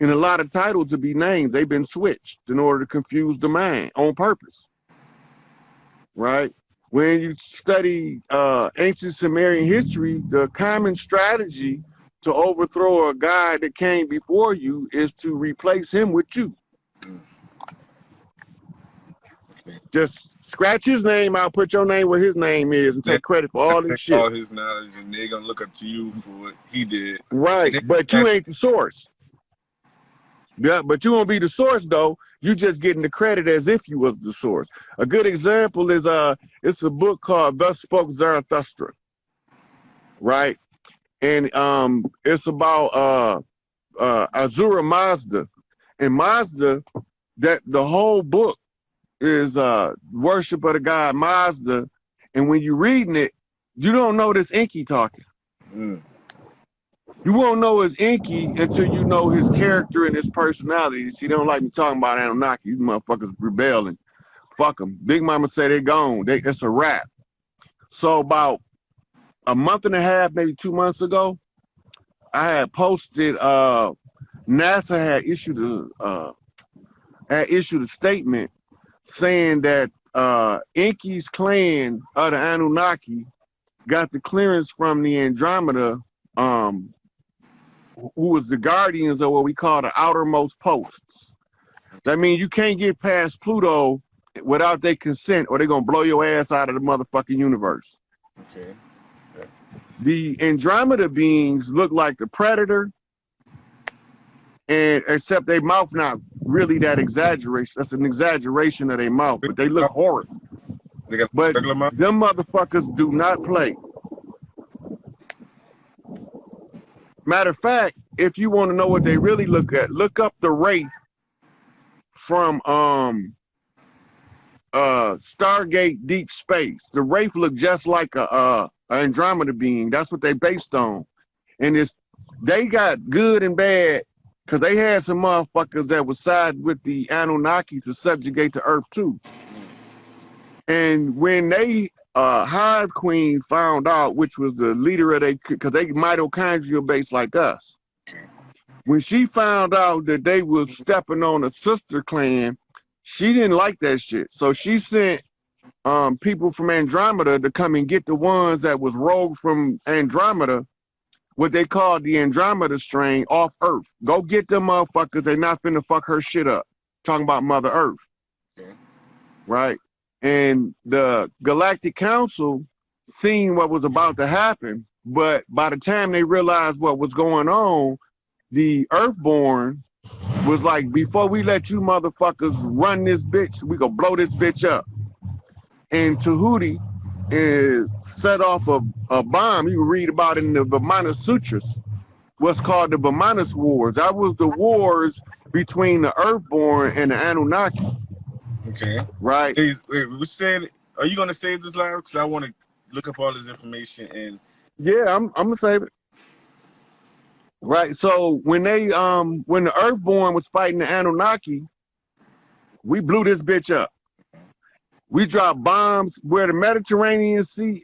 And a lot of titles to be names, they've been switched in order to confuse the mind on purpose. Right? When you study ancient Sumerian history, the common strategy to overthrow a guy that came before you is to replace him with you. Just scratch his name out, put your name where his name is, and take credit for all this shit. All his knowledge, and they're going to look up to you for what he did. Right, but you ain't the source. Yeah, but you won't be the source, though. You just getting the credit as if you was the source. A good example is it's a book called Thus Spoke Zarathustra, right? And it's about Ahura Mazda. And Mazda, that the whole book is worship of the god Mazda. And when you're reading it, you don't know this Enki talking. You won't know it's Enki until you know his character and his personality. See, they don't like me talking about Anunnaki. These motherfuckers rebelling. Fuck them. Big Mama say they gone. It's a wrap. So about a month and a half, maybe 2 months ago, I had posted, NASA had issued a statement saying that Enki's clan of the Anunnaki got the clearance from the Andromeda, who was the guardians of what we call the outermost posts. That means you can't get past Pluto without their consent, or they're gonna blow your ass out of the motherfucking universe. Okay. The Andromeda beings look like the Predator, and except their mouth not really that exaggeration. That's an exaggeration of their mouth, but they look horrible. They got But regular mouth? them motherfuckers do not play. Matter of fact, if you want to know what they really look at, look up the Wraith from Stargate Deep Space. The Wraith look just like a Andromeda being. That's what they based on. And they got good and bad because they had some motherfuckers that would side with the Anunnaki to subjugate the Earth too. And when they Hive Queen found out, which was the leader of because they mitochondrial based like us. When she found out that they was stepping on a sister clan, she didn't like that shit. So she sent people from Andromeda to come and get the ones that was rogue from Andromeda, what they called the Andromeda strain, off Earth. Go get them motherfuckers. They not finna fuck her shit up. Talking about Mother Earth. Okay. Right? And the Galactic Council seen what was about to happen, but by the time they realized what was going on, the Earthborn was like, before we let you motherfuckers run this bitch, we gonna blow this bitch up. And Tahuti set off a bomb. You can read about it in the Vimana Sutras, what's called the Vimanas Wars. That was the wars between the Earthborn and the Anunnaki. Okay. Right. Hey, wait, we said, are you gonna save this live? Because I want to look up all this information and. Yeah, I'm gonna save it. Right. So when the Earthborn was fighting the Anunnaki, we blew this bitch up. We dropped bombs where the Mediterranean Sea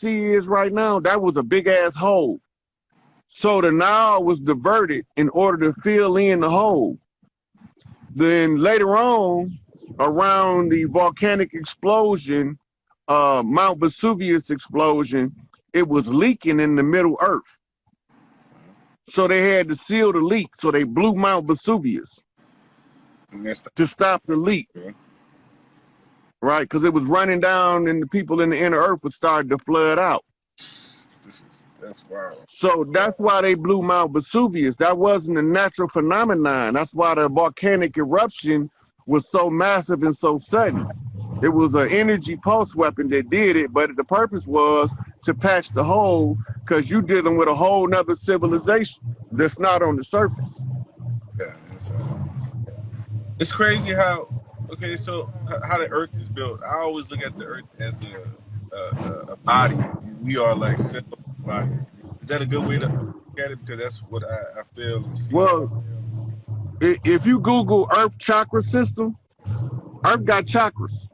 is right now. That was a big ass hole. So the Nile was diverted in order to fill in the hole. Then later on, around the volcanic explosion, Mount Vesuvius explosion, it was leaking in the Middle Earth. So they had to seal the leak. So they blew Mount Vesuvius to stop the leak. Okay. Right? Because it was running down and the people in the inner earth would start to flood out. That's wild. So that's why they blew Mount Vesuvius. That wasn't a natural phenomenon. That's why the volcanic eruption was so massive and so sudden. It was an energy pulse weapon that did it, but the purpose was to patch the hole because you're dealing with a whole nother civilization that's not on the surface. Yeah, it's crazy how, okay, so how the earth is built. I always look at the earth as a body. We are like cell body. Is that a good way to look at it? Because that's what I feel. Well, if you Google Earth chakra system, Earth got chakras.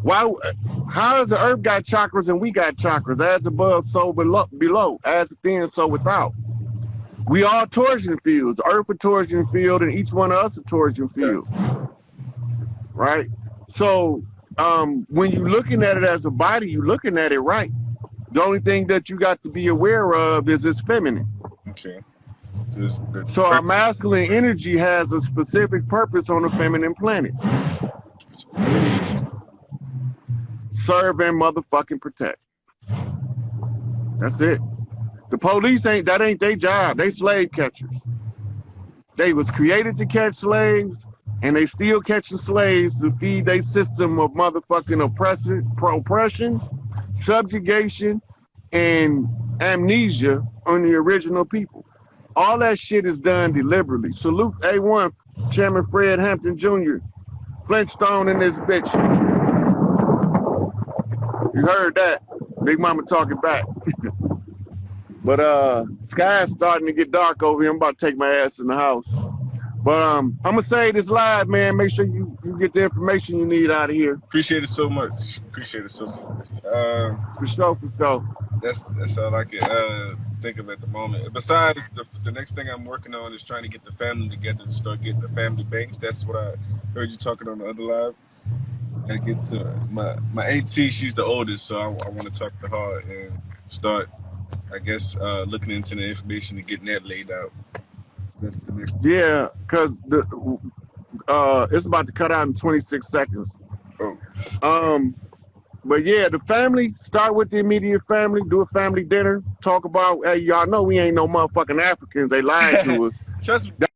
Why? How does the Earth got chakras and we got chakras? As above, so below. As within, so without. We are torsion fields. Earth a torsion field, and each one of us a torsion field. Right? So when you're looking at it as a body, you're looking at it right. The only thing that you got to be aware of is it's feminine. Okay. So our masculine energy has a specific purpose on a feminine planet. Serve and motherfucking protect. That's it. The police ain't their job. They slave catchers. They was created to catch slaves, and they still catching slaves to feed their system of motherfucking oppression, subjugation, and amnesia on the original people. All that shit is done deliberately. Salute A1, Chairman Fred Hampton Jr., Flintstone in this bitch. You heard that. Big Mama talking back. But sky's starting to get dark over here. I'm about to take my ass in the house. But I'm gonna say this live, man. Make sure you get the information you need out of here. Appreciate it so much. Appreciate it so much. For sure. That's all I can think of at the moment. Besides, the next thing I'm working on is trying to get the family together to start getting the family banks. That's what I heard you talking on the other live. I get to my AT. She's the oldest, so I want to talk to her and start, I guess, looking into the information and getting that laid out. That's the next. Yeah, because it's about to cut out in 26 seconds. Oh. But yeah, the family, start with the immediate family, do a family dinner, talk about, hey, y'all know we ain't no motherfucking Africans. They lied to us. Trust me.